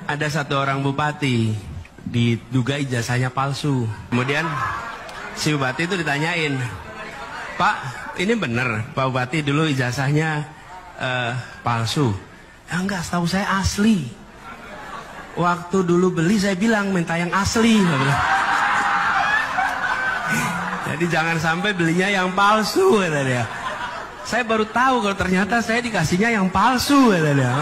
Ada satu orang bupati diduga ijazahnya palsu. Kemudian si bupati itu ditanyain, Pak, ini benar Pak Bupati dulu ijazahnya palsu? Ya enggak, setahu saya asli. Waktu dulu beli saya bilang minta yang asli. Jadi jangan sampai belinya yang palsu, kata dia. Saya baru tahu kalau ternyata saya dikasihnya yang palsu, kata dia.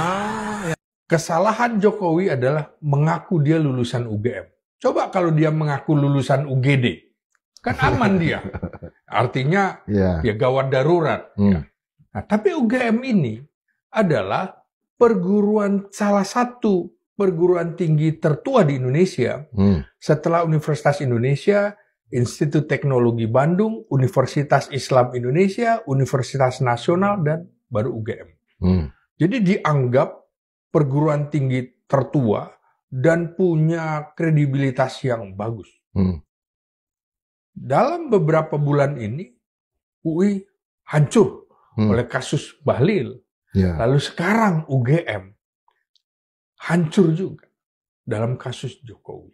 Kesalahan Jokowi adalah mengaku dia lulusan UGM. Coba kalau dia mengaku lulusan UGD, kan aman dia. Artinya ya gawat darurat. Ya. Nah, tapi UGM ini adalah salah satu perguruan tinggi tertua di Indonesia. Setelah Universitas Indonesia, Institut Teknologi Bandung, Universitas Islam Indonesia, Universitas Nasional, dan baru UGM. Jadi dianggap perguruan tinggi tertua dan punya kredibilitas yang bagus. Dalam beberapa bulan ini, UI hancur oleh kasus Bahlil. Lalu sekarang UGM hancur juga dalam kasus Jokowi.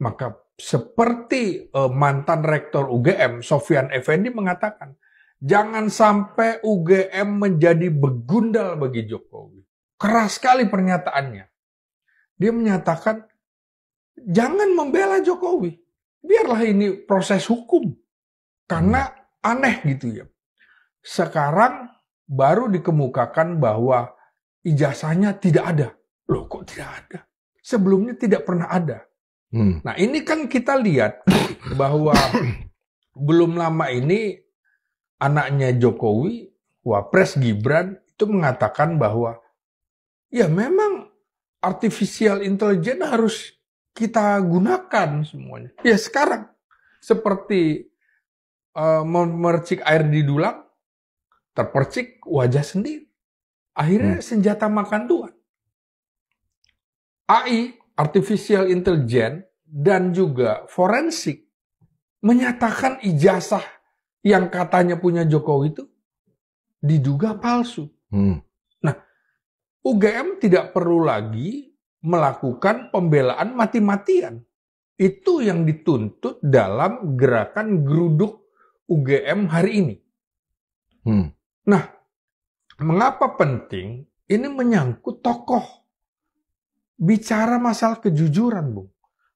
Maka seperti mantan rektor UGM, Sofyan Effendi mengatakan, jangan sampai UGM menjadi begundal bagi Jokowi. Keras sekali pernyataannya. Dia menyatakan, jangan membela Jokowi. Biarlah ini proses hukum. Karena aneh gitu ya. Sekarang baru dikemukakan bahwa ijazahnya tidak ada. Loh, kok tidak ada? Sebelumnya tidak pernah ada. Nah, ini kan kita lihat bahwa belum lama ini anaknya Jokowi, Wapres Gibran, itu mengatakan bahwa ya memang artificial intelligence harus kita gunakan semuanya. Ya sekarang, seperti memercik air di dulang, terpercik wajah sendiri. Akhirnya senjata makan tuan. AI, artificial intelligence, dan juga forensik menyatakan ijazah yang katanya punya Jokowi itu diduga palsu. Nah, UGM tidak perlu lagi melakukan pembelaan mati-matian. Itu yang dituntut dalam gerakan geruduk UGM hari ini. Nah, mengapa penting? Ini menyangkut tokoh. Bicara masalah kejujuran, Bung.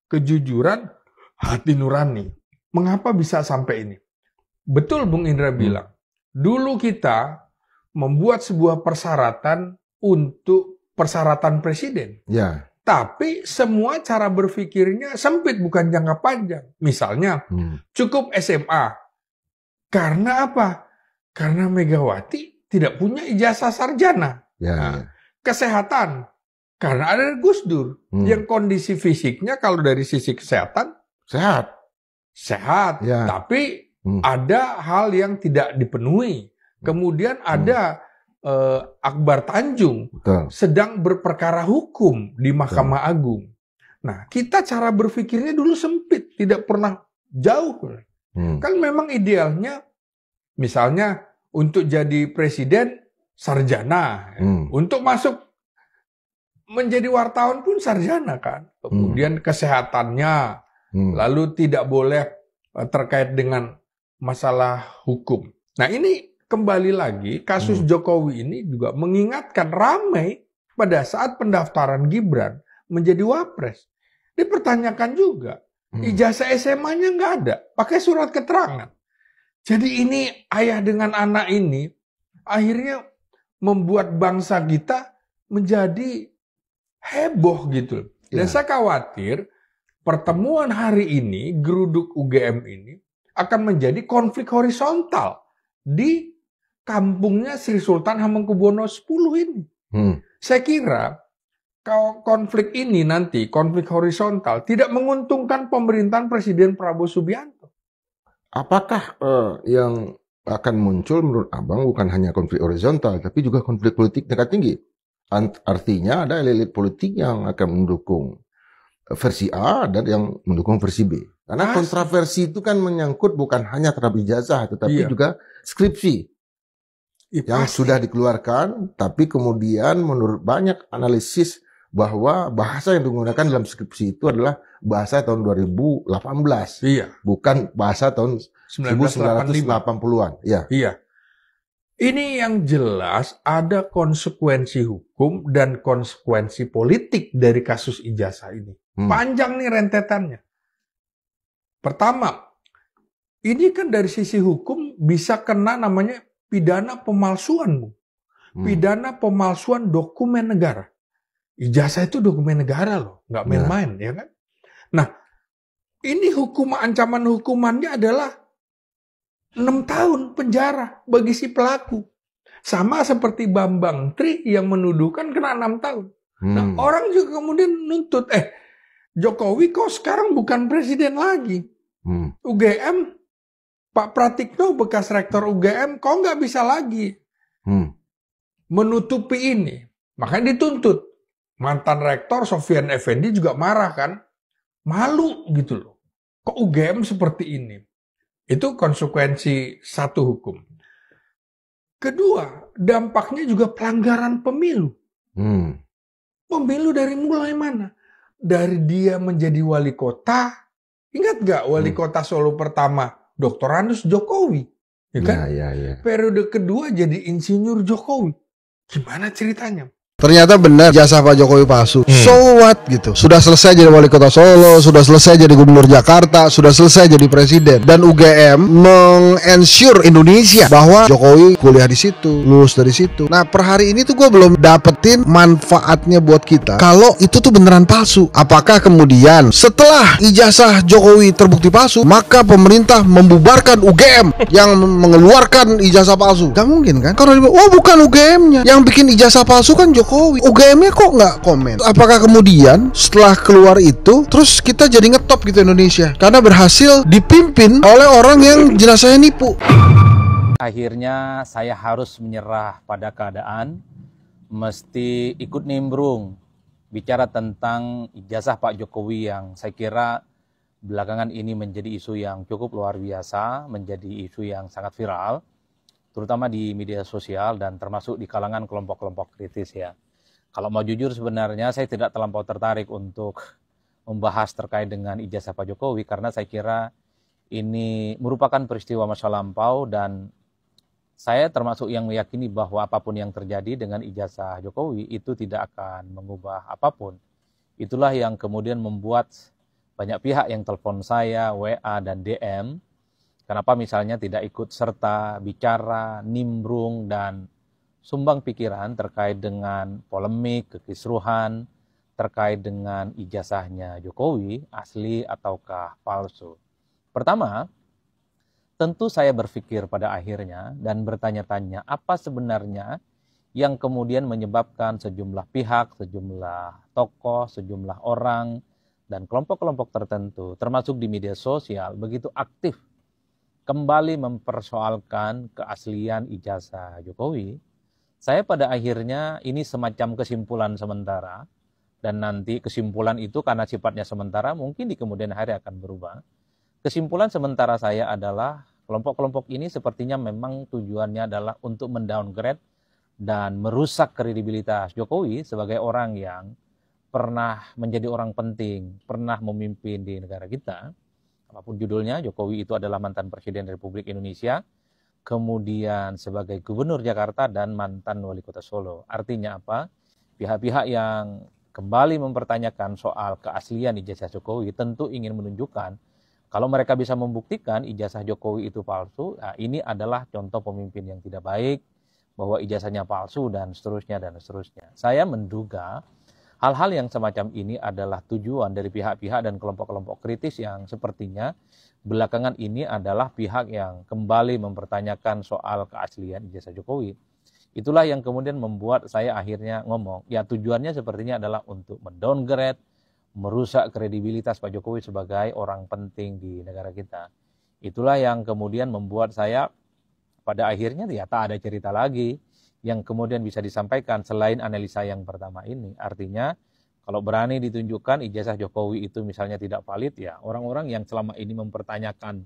Kejujuran hati nurani. Mengapa bisa sampai ini? Betul Bung Indra bilang. Dulu kita membuat sebuah persyaratan untuk persyaratan presiden. Tapi semua cara berpikirnya sempit, bukan jangka panjang. Misalnya, cukup SMA. Karena apa? Karena Megawati tidak punya ijazah sarjana. Kesehatan. Karena ada Gus Dur. Yang kondisi fisiknya kalau dari sisi kesehatan, sehat. Tapi ada hal yang tidak dipenuhi. Kemudian ada Akbar Tanjung sedang berperkara hukum di Mahkamah Agung. Nah, kita cara berpikirnya dulu sempit, tidak pernah jauh. Kan memang idealnya, misalnya untuk jadi presiden sarjana, untuk masuk menjadi wartawan pun sarjana kan. Kemudian kesehatannya, lalu tidak boleh terkait dengan masalah hukum. Nah, ini kembali lagi, kasus Jokowi ini juga mengingatkan ramai pada saat pendaftaran Gibran menjadi Wapres. Dipertanyakan juga, ijazah SMA-nya nggak ada, pakai surat keterangan. Jadi ini ayah dengan anak ini akhirnya membuat bangsa kita menjadi heboh gitu. Dan saya khawatir pertemuan hari ini, geruduk UGM ini, akan menjadi konflik horizontal di kampungnya Sri Sultan Hamengkubuwono X ini. Saya kira konflik ini nanti, konflik horizontal, tidak menguntungkan pemerintahan Presiden Prabowo Subianto. Apakah yang akan muncul menurut Abang bukan hanya konflik horizontal, tapi juga konflik politik tingkat tinggi? Artinya ada elit politik yang akan mendukung versi A dan yang mendukung versi B. Karena kontroversi itu kan menyangkut bukan hanya terhadap ijazah, tetapi juga skripsi yang sudah dikeluarkan, tapi kemudian menurut banyak analisis bahwa bahasa yang digunakan dalam skripsi itu adalah bahasa tahun 2018. Iya. Bukan bahasa tahun 1980-an. Ya. Iya. Ini yang jelas ada konsekuensi hukum dan konsekuensi politik dari kasus ijazah ini. Panjang nih rentetannya. Pertama, ini kan dari sisi hukum bisa kena namanya pidana pemalsuan, Bu. Pidana pemalsuan dokumen negara. Ijazah itu dokumen negara loh, nggak main-main, ya kan? Nah, ini ancaman hukumannya adalah 6 tahun penjara bagi si pelaku. Sama seperti Bambang Tri yang menuduhkan kena 6 tahun. Nah, orang juga kemudian nuntut, Jokowi kok sekarang bukan presiden lagi. UGM, Pak Pratikno bekas rektor UGM, kok nggak bisa lagi menutupi ini. Makanya dituntut. Mantan rektor Sofyan Effendi juga marah kan. Malu gitu loh. Kok UGM seperti ini? Itu konsekuensi satu hukum. Kedua, dampaknya juga pelanggaran pemilu. Pemilu dari mulai mana? Dari dia menjadi wali kota. Ingat gak wali kota Solo pertama? Dr. Anus Jokowi. Ya kan? Ya. Periode kedua jadi insinyur Jokowi. Gimana ceritanya? Ternyata benar jasa Pak Jokowi palsu. So what gitu. Sudah selesai jadi wali kota Solo, sudah selesai jadi gubernur Jakarta, sudah selesai jadi presiden. Dan UGM meng-ensure Indonesia bahwa Jokowi kuliah di situ, lulus dari situ. Nah, per hari ini tuh gue belum dapetin manfaatnya buat kita. Kalau itu tuh beneran palsu. Apakah kemudian setelah ijazah Jokowi terbukti palsu, maka pemerintah membubarkan UGM yang mengeluarkan ijazah palsu? Gak mungkin kan? Karena bukan UGM-nya. Yang bikin ijazah palsu kan Jokowi. UGM-nya kok nggak komen? Apakah kemudian setelah keluar itu terus kita jadi ngetop gitu Indonesia karena berhasil dipimpin oleh orang yang jenazahnya nipu? Akhirnya saya harus menyerah pada keadaan, mesti ikut nimbrung bicara tentang ijazah Pak Jokowi yang saya kira belakangan ini menjadi isu yang cukup luar biasa, menjadi isu yang sangat viral, terutama di media sosial dan termasuk di kalangan kelompok-kelompok kritis ya. Kalau mau jujur sebenarnya saya tidak terlampau tertarik untuk membahas terkait dengan ijazah Pak Jokowi karena saya kira ini merupakan peristiwa masa lampau dan saya termasuk yang meyakini bahwa apapun yang terjadi dengan ijazah Jokowi itu tidak akan mengubah apapun. Itulah yang kemudian membuat banyak pihak yang telepon saya, WA dan DM. Kenapa misalnya tidak ikut serta bicara, nimbrung, dan sumbang pikiran terkait dengan polemik, kekisruhan, terkait dengan ijazahnya Jokowi, asli ataukah palsu. Pertama, tentu saya berpikir pada akhirnya dan bertanya-tanya apa sebenarnya yang kemudian menyebabkan sejumlah pihak, sejumlah tokoh, sejumlah orang, dan kelompok-kelompok tertentu, termasuk di media sosial, begitu aktif kembali mempersoalkan keaslian ijazah Jokowi. Saya pada akhirnya ini semacam kesimpulan sementara, dan nanti kesimpulan itu karena sifatnya sementara mungkin di kemudian hari akan berubah. Kesimpulan sementara saya adalah kelompok-kelompok ini sepertinya memang tujuannya adalah untuk mendowngrade dan merusak kredibilitas Jokowi sebagai orang yang pernah menjadi orang penting, pernah memimpin di negara kita. Apapun judulnya, Jokowi itu adalah mantan Presiden Republik Indonesia, kemudian sebagai Gubernur Jakarta dan mantan Wali Kota Solo. Artinya apa? Pihak-pihak yang kembali mempertanyakan soal keaslian ijazah Jokowi tentu ingin menunjukkan kalau mereka bisa membuktikan ijazah Jokowi itu palsu, nah ini adalah contoh pemimpin yang tidak baik, bahwa ijazahnya palsu dan seterusnya dan seterusnya. Saya menduga hal-hal yang semacam ini adalah tujuan dari pihak-pihak dan kelompok-kelompok kritis yang sepertinya belakangan ini adalah pihak yang kembali mempertanyakan soal keaslian ijazah Jokowi. Itulah yang kemudian membuat saya akhirnya ngomong, ya tujuannya sepertinya adalah untuk mendowngrade, merusak kredibilitas Pak Jokowi sebagai orang penting di negara kita. Itulah yang kemudian membuat saya pada akhirnya ya tak ada cerita lagi yang kemudian bisa disampaikan selain analisa yang pertama ini. Artinya kalau berani ditunjukkan ijazah Jokowi itu misalnya tidak valid, ya orang-orang yang selama ini mempertanyakan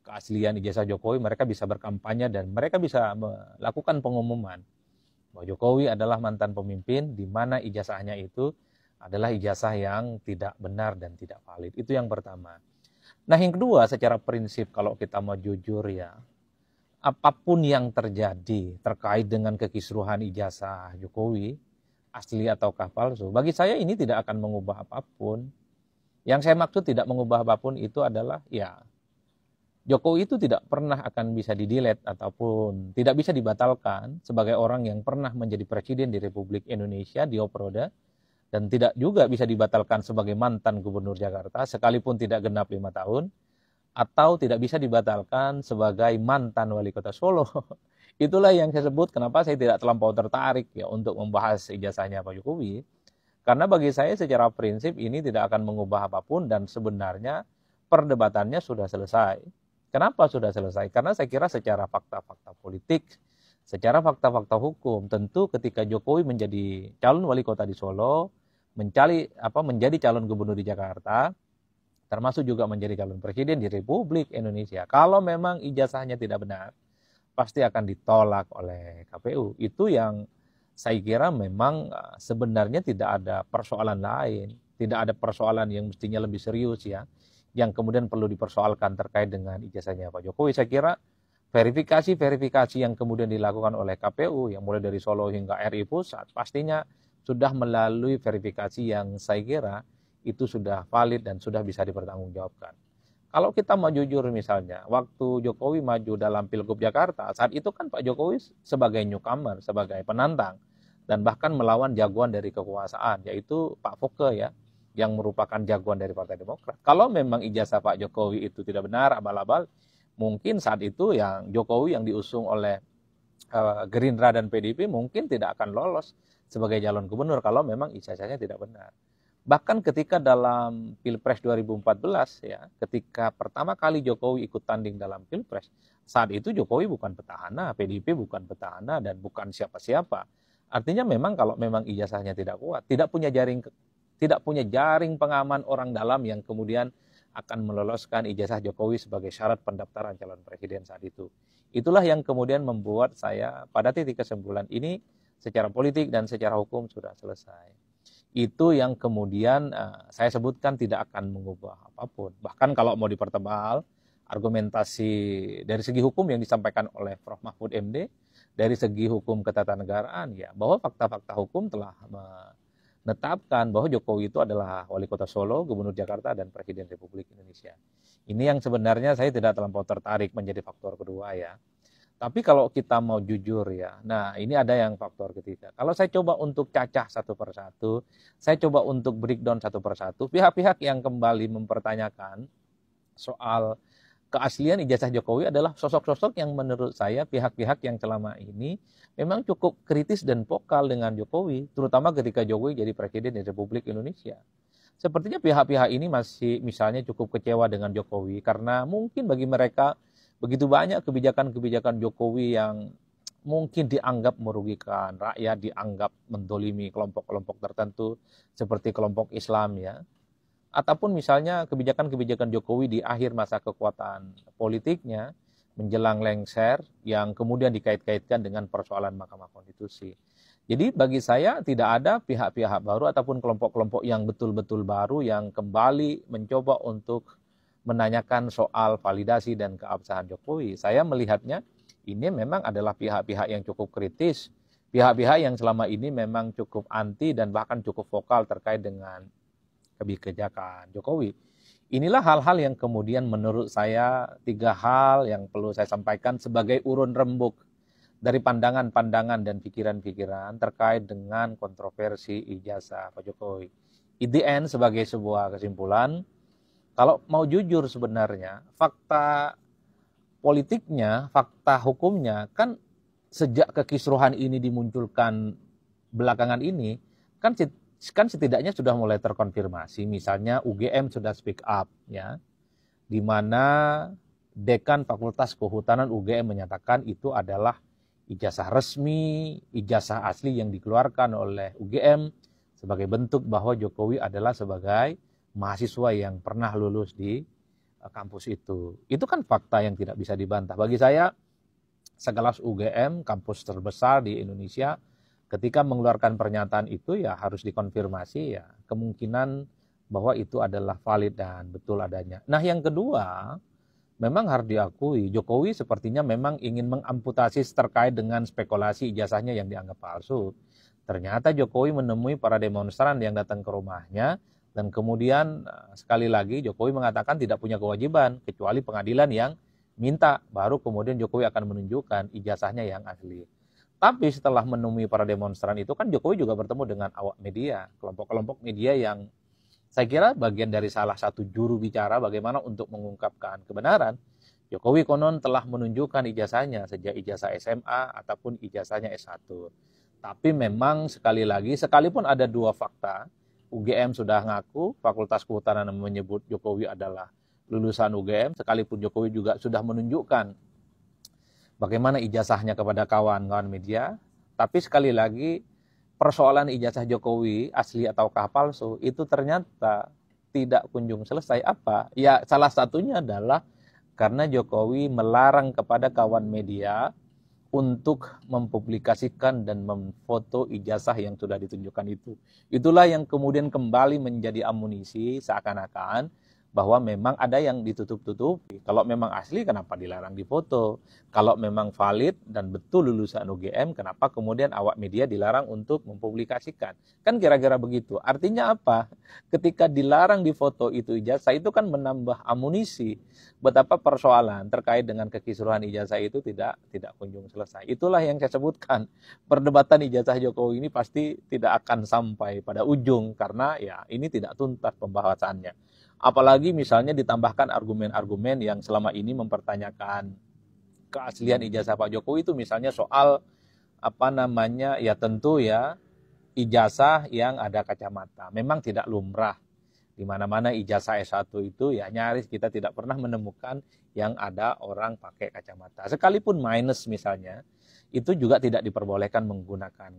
keaslian ijazah Jokowi, mereka bisa berkampanye dan mereka bisa melakukan pengumuman bahwa Jokowi adalah mantan pemimpin di mana ijazahnya itu adalah ijazah yang tidak benar dan tidak valid. Itu yang pertama. Nah, yang kedua, secara prinsip kalau kita mau jujur ya, apapun yang terjadi terkait dengan kekisruhan ijazah Jokowi, asli ataukah palsu, bagi saya ini tidak akan mengubah apapun. Yang saya maksud tidak mengubah apapun itu adalah ya, Jokowi itu tidak pernah akan bisa di-delete ataupun tidak bisa dibatalkan sebagai orang yang pernah menjadi presiden di Republik Indonesia di periode, dan tidak juga bisa dibatalkan sebagai mantan gubernur Jakarta sekalipun tidak genap 5 tahun, atau tidak bisa dibatalkan sebagai mantan wali kota Solo. Itulah yang saya sebut kenapa saya tidak terlampau tertarik ya untuk membahas ijazahnya Pak Jokowi. Karena bagi saya secara prinsip ini tidak akan mengubah apapun dan sebenarnya perdebatannya sudah selesai. Kenapa sudah selesai? Karena saya kira secara fakta-fakta politik, secara fakta-fakta hukum, tentu ketika Jokowi menjadi calon wali kota di Solo, menjadi calon gubernur di Jakarta, termasuk juga menjadi calon presiden di Republik Indonesia, kalau memang ijazahnya tidak benar, pasti akan ditolak oleh KPU. Itu yang saya kira memang sebenarnya tidak ada persoalan lain, tidak ada persoalan yang mestinya lebih serius ya, yang kemudian perlu dipersoalkan terkait dengan ijazahnya Pak Jokowi. Saya kira verifikasi yang kemudian dilakukan oleh KPU, yang mulai dari Solo hingga RI Pusat, pastinya sudah melalui verifikasi yang saya kira itu sudah valid dan sudah bisa dipertanggungjawabkan. Kalau kita mau jujur misalnya, waktu Jokowi maju dalam Pilgub Jakarta, saat itu kan Pak Jokowi sebagai newcomer, sebagai penantang, dan bahkan melawan jagoan dari kekuasaan, yaitu Pak Foke ya, yang merupakan jagoan dari Partai Demokrat. Kalau memang ijazah Pak Jokowi itu tidak benar, abal-abal, mungkin saat itu yang Jokowi yang diusung oleh Gerindra dan PDIP mungkin tidak akan lolos sebagai calon gubernur kalau memang ijazahnya tidak benar. Bahkan ketika dalam Pilpres 2014 ya, ketika pertama kali Jokowi ikut tanding dalam Pilpres, saat itu Jokowi bukan petahana, PDIP bukan petahana dan bukan siapa-siapa. Artinya memang kalau memang ijazahnya tidak kuat, tidak punya jaring pengaman orang dalam yang kemudian akan meloloskan ijazah Jokowi sebagai syarat pendaftaran calon presiden saat itu. Itulah yang kemudian membuat saya pada titik kesimpulan ini secara politik dan secara hukum sudah selesai. Itu yang kemudian saya sebutkan tidak akan mengubah apapun. Bahkan kalau mau dipertebal, argumentasi dari segi hukum yang disampaikan oleh Prof. Mahfud MD, dari segi hukum ketatanegaraan ya, bahwa fakta-fakta hukum telah menetapkan bahwa Jokowi itu adalah wali kota Solo, gubernur Jakarta, dan presiden Republik Indonesia. Ini yang sebenarnya saya tidak terlampau tertarik menjadi faktor kedua ya. Tapi kalau kita mau jujur ya, nah ini ada yang faktor ketiga. Kalau saya coba untuk cacah satu persatu, saya coba untuk breakdown satu persatu, pihak-pihak yang kembali mempertanyakan soal keaslian ijazah Jokowi adalah sosok-sosok yang menurut saya pihak-pihak yang selama ini memang cukup kritis dan vokal dengan Jokowi, terutama ketika Jokowi jadi presiden di Republik Indonesia. Sepertinya pihak-pihak ini masih misalnya cukup kecewa dengan Jokowi karena mungkin bagi mereka begitu banyak kebijakan-kebijakan Jokowi yang mungkin dianggap merugikan rakyat, dianggap mendolimi kelompok-kelompok tertentu seperti kelompok Islam ya. Ataupun misalnya kebijakan-kebijakan Jokowi di akhir masa kekuatan politiknya menjelang lengser yang kemudian dikait-kaitkan dengan persoalan Mahkamah Konstitusi. Jadi bagi saya tidak ada pihak-pihak baru ataupun kelompok-kelompok yang betul-betul baru yang kembali mencoba untuk menanyakan soal validasi dan keabsahan Jokowi. Saya melihatnya ini memang adalah pihak-pihak yang cukup kritis, pihak-pihak yang selama ini memang cukup anti dan bahkan cukup vokal terkait dengan kebijakan Jokowi. Inilah hal-hal yang kemudian menurut saya 3 hal yang perlu saya sampaikan sebagai urun rembuk dari pandangan-pandangan dan pikiran-pikiran terkait dengan kontroversi ijazah Pak Jokowi. In the end sebagai sebuah kesimpulan, kalau mau jujur sebenarnya fakta politiknya, fakta hukumnya kan sejak kekisruhan ini dimunculkan belakangan ini kan setidaknya sudah mulai terkonfirmasi. Misalnya UGM sudah speak up ya, di mana Dekan Fakultas Kehutanan UGM menyatakan itu adalah ijazah resmi, ijazah asli yang dikeluarkan oleh UGM sebagai bentuk bahwa Jokowi adalah sebagai mahasiswa yang pernah lulus di kampus itu. Itu kan fakta yang tidak bisa dibantah. Bagi saya, sekelas UGM, kampus terbesar di Indonesia, ketika mengeluarkan pernyataan itu ya harus dikonfirmasi ya kemungkinan bahwa itu adalah valid dan betul adanya. Nah yang kedua, memang harus diakui Jokowi sepertinya memang ingin mengamputasi terkait dengan spekulasi ijazahnya yang dianggap palsu. Ternyata Jokowi menemui para demonstran yang datang ke rumahnya dan kemudian sekali lagi Jokowi mengatakan tidak punya kewajiban kecuali pengadilan yang minta, baru kemudian Jokowi akan menunjukkan ijazahnya yang asli. Tapi setelah menemui para demonstran itu kan Jokowi juga bertemu dengan awak media, kelompok-kelompok media yang saya kira bagian dari salah satu juru bicara bagaimana untuk mengungkapkan kebenaran. Jokowi konon telah menunjukkan ijazahnya sejak ijazah SMA ataupun ijazahnya S1. Tapi memang sekali lagi, sekalipun ada dua fakta, UGM sudah ngaku, Fakultas Kehutanan menyebut Jokowi adalah lulusan UGM, sekalipun Jokowi juga sudah menunjukkan bagaimana ijazahnya kepada kawan-kawan media, tapi sekali lagi persoalan ijazah Jokowi asli ataukah palsu itu ternyata tidak kunjung selesai. Apa? Ya salah satunya adalah karena Jokowi melarang kepada kawan media untuk mempublikasikan dan memfoto ijazah yang sudah ditunjukkan itu. Itulah yang kemudian kembali menjadi amunisi seakan-akan bahwa memang ada yang ditutup-tutupi. Kalau memang asli kenapa dilarang difoto? Kalau memang valid dan betul lulusan UGM, kenapa kemudian awak media dilarang untuk mempublikasikan? Kan kira-kira begitu. Artinya apa? Ketika dilarang difoto itu ijazah, itu kan menambah amunisi betapa persoalan terkait dengan kekisruhan ijazah itu tidak kunjung selesai. Itulah yang saya sebutkan. Perdebatan ijazah Jokowi ini pasti tidak akan sampai pada ujung karena ya ini tidak tuntas pembahasannya. Apalagi misalnya ditambahkan argumen-argumen yang selama ini mempertanyakan keaslian ijazah Pak Jokowi itu misalnya soal ya tentu ya ijazah yang ada kacamata. Memang tidak lumrah. Di mana-mana ijazah S1 itu ya nyaris kita tidak pernah menemukan yang ada orang pakai kacamata. Sekalipun minus misalnya, itu juga tidak diperbolehkan menggunakan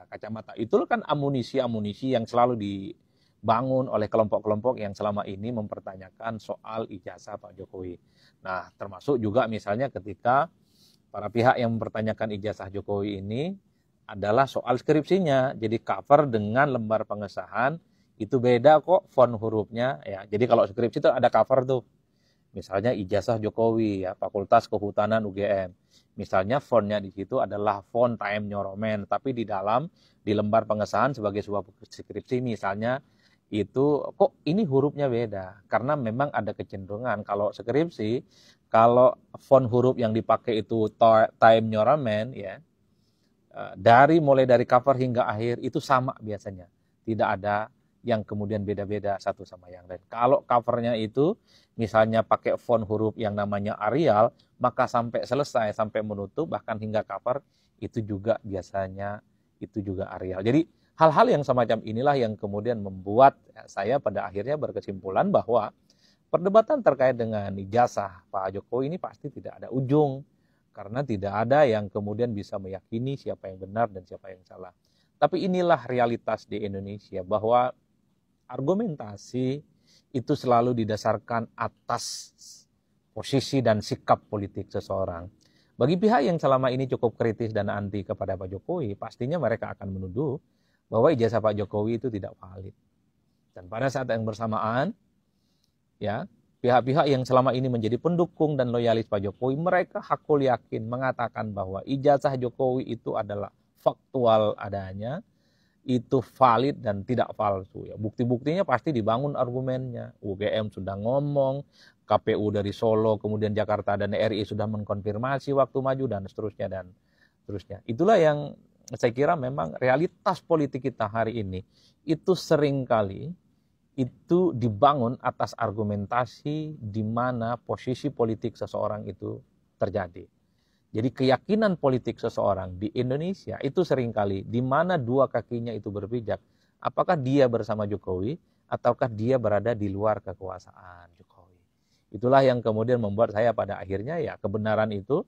kacamata. Itu kan amunisi-amunisi yang selalu dibangun oleh kelompok-kelompok yang selama ini mempertanyakan soal ijazah Pak Jokowi. Nah, termasuk juga misalnya ketika para pihak yang mempertanyakan ijazah Jokowi ini adalah soal skripsinya. Jadi cover dengan lembar pengesahan itu beda kok font hurufnya ya. Jadi kalau skripsi itu ada cover tuh. Misalnya ijazah Jokowi ya, Fakultas Kehutanan UGM. Misalnya fontnya di situ adalah font Times New Roman, tapi di dalam di lembar pengesahan sebagai sebuah skripsi misalnya itu kok ini hurufnya beda. Karena memang ada kecenderungan kalau skripsi, kalau font huruf yang dipakai itu Times New Roman ya, mulai dari cover hingga akhir itu sama biasanya. Tidak ada yang kemudian beda-beda satu sama yang lain. Kalau covernya itu misalnya pakai font huruf yang namanya Arial, maka sampai selesai, sampai menutup, bahkan hingga cover, itu juga biasanya itu juga Arial. Jadi hal-hal yang semacam inilah yang kemudian membuat saya pada akhirnya berkesimpulan bahwa perdebatan terkait dengan ijazah Pak Jokowi ini pasti tidak ada ujung. Karena tidak ada yang kemudian bisa meyakini siapa yang benar dan siapa yang salah. Tapi inilah realitas di Indonesia bahwa argumentasi itu selalu didasarkan atas posisi dan sikap politik seseorang. Bagi pihak yang selama ini cukup kritis dan anti kepada Pak Jokowi, pastinya mereka akan menuduh bahwa ijazah Pak Jokowi itu tidak valid. Dan pada saat yang bersamaan, ya pihak-pihak yang selama ini menjadi pendukung dan loyalis Pak Jokowi, mereka hakul yakin mengatakan bahwa ijazah Jokowi itu adalah faktual adanya, itu valid dan tidak palsu. Ya, bukti-buktinya pasti dibangun argumennya. UGM sudah ngomong, KPU dari Solo, kemudian Jakarta dan RI sudah mengkonfirmasi waktu maju dan seterusnya dan seterusnya. Itulah yang saya kira memang realitas politik kita hari ini itu seringkali itu dibangun atas argumentasi di mana posisi politik seseorang itu terjadi. Jadi keyakinan politik seseorang di Indonesia itu seringkali di mana dua kakinya itu berpijak. Apakah dia bersama Jokowi ataukah dia berada di luar kekuasaan Jokowi. Itulah yang kemudian membuat saya pada akhirnya ya kebenaran itu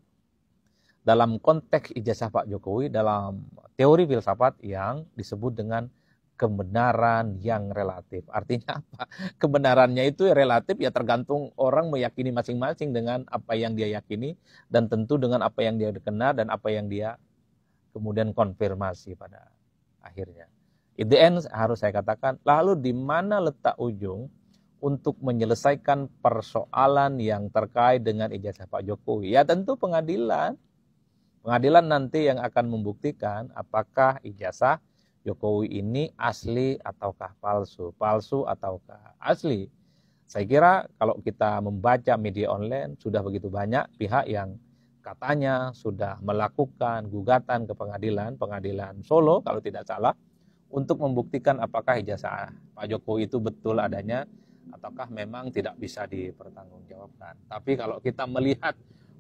dalam konteks ijazah Pak Jokowi dalam teori filsafat yang disebut dengan kebenaran yang relatif. Artinya apa? Kebenarannya itu relatif ya tergantung orang meyakini masing-masing dengan apa yang dia yakini dan tentu dengan apa yang dia kenal dan apa yang dia kemudian konfirmasi pada akhirnya. In the end harus saya katakan, lalu di mana letak ujung untuk menyelesaikan persoalan yang terkait dengan ijazah Pak Jokowi? Ya tentu pengadilan. Pengadilan nanti yang akan membuktikan apakah ijazah Jokowi ini asli ataukah palsu, palsu ataukah asli. Saya kira kalau kita membaca media online sudah begitu banyak pihak yang katanya sudah melakukan gugatan ke pengadilan Solo kalau tidak salah, untuk membuktikan apakah ijazah Pak Jokowi itu betul adanya ataukah memang tidak bisa dipertanggungjawabkan. Tapi kalau kita melihat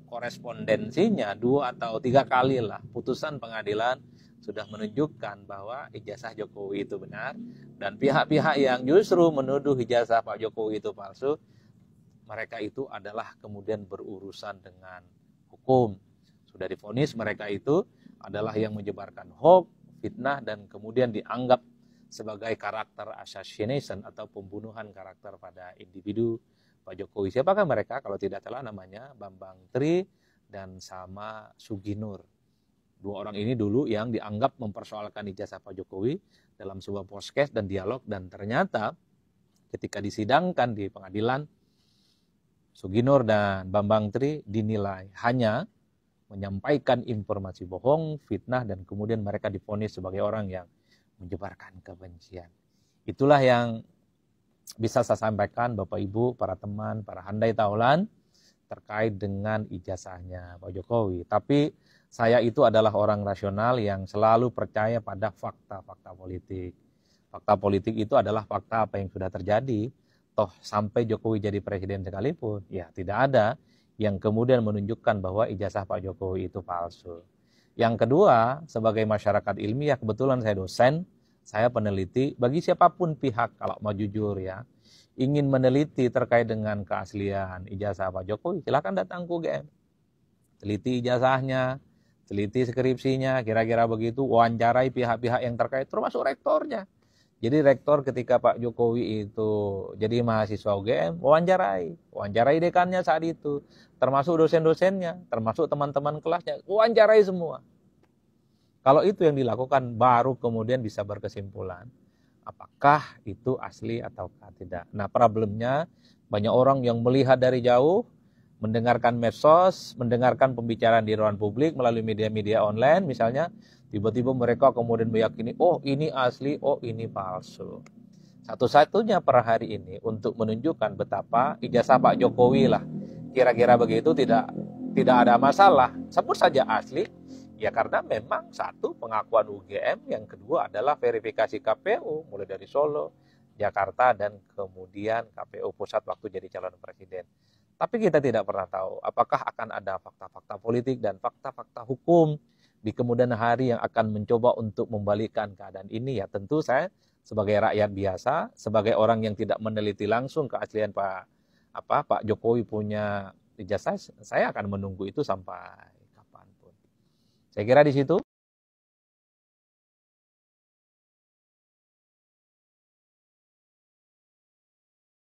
korespondensinya 2 atau 3 kali lah putusan pengadilan sudah menunjukkan bahwa ijazah Jokowi itu benar, dan pihak-pihak yang justru menuduh ijazah Pak Jokowi itu palsu, mereka itu adalah kemudian berurusan dengan hukum. Sudah divonis mereka itu adalah yang menyebarkan hoax, fitnah, dan kemudian dianggap sebagai karakter assassination atau pembunuhan karakter pada individu Pak Jokowi. Siapakah mereka? Kalau tidak salah namanya Bambang Tri dan sama Suginur. 2 orang ini dulu yang dianggap mempersoalkan ijazah Pak Jokowi dalam sebuah podcast dan dialog, dan ternyata ketika disidangkan di pengadilan, Suginur dan Bambang Tri dinilai hanya menyampaikan informasi bohong, fitnah, dan kemudian mereka divonis sebagai orang yang menyebarkan kebencian. Itulah yang bisa saya sampaikan Bapak Ibu, para teman, para handai taulan terkait dengan ijazahnya Pak Jokowi. Tapi saya itu adalah orang rasional yang selalu percaya pada fakta-fakta politik. Fakta politik itu adalah fakta apa yang sudah terjadi. Toh sampai Jokowi jadi presiden sekalipun, ya tidak ada yang kemudian menunjukkan bahwa ijazah Pak Jokowi itu palsu. Yang kedua, sebagai masyarakat ilmiah, kebetulan saya dosen, saya peneliti, bagi siapapun pihak kalau mau jujur ya, ingin meneliti terkait dengan keaslian ijazah Pak Jokowi, silakan datang ke UGM. Teliti ijazahnya, teliti skripsinya, kira-kira begitu, wawancarai pihak-pihak yang terkait, termasuk rektornya. Jadi rektor ketika Pak Jokowi itu jadi mahasiswa UGM, wawancarai dekannya saat itu, termasuk dosen-dosennya, termasuk teman-teman kelasnya, wawancarai semua. Kalau itu yang dilakukan, baru kemudian bisa berkesimpulan apakah itu asli ataukah tidak. Nah, problemnya banyak orang yang melihat dari jauh, mendengarkan medsos, mendengarkan pembicaraan di ruang publik melalui media-media online misalnya, tiba-tiba mereka kemudian meyakini, oh ini asli, oh ini palsu. Satu-satunya per hari ini untuk menunjukkan betapa ijazah Pak Jokowi lah, kira-kira begitu, tidak ada masalah, sebut saja asli, ya karena memang satu pengakuan UGM, yang kedua adalah verifikasi KPU, mulai dari Solo, Jakarta, dan kemudian KPU Pusat waktu jadi calon presiden. Tapi kita tidak pernah tahu apakah akan ada fakta-fakta politik dan fakta-fakta hukum di kemudian hari yang akan mencoba untuk membalikkan keadaan ini. Ya tentu saya sebagai rakyat biasa, sebagai orang yang tidak meneliti langsung keaslian Pak Jokowi punya ijazah, saya akan menunggu itu sampai kapanpun. Saya kira di situ.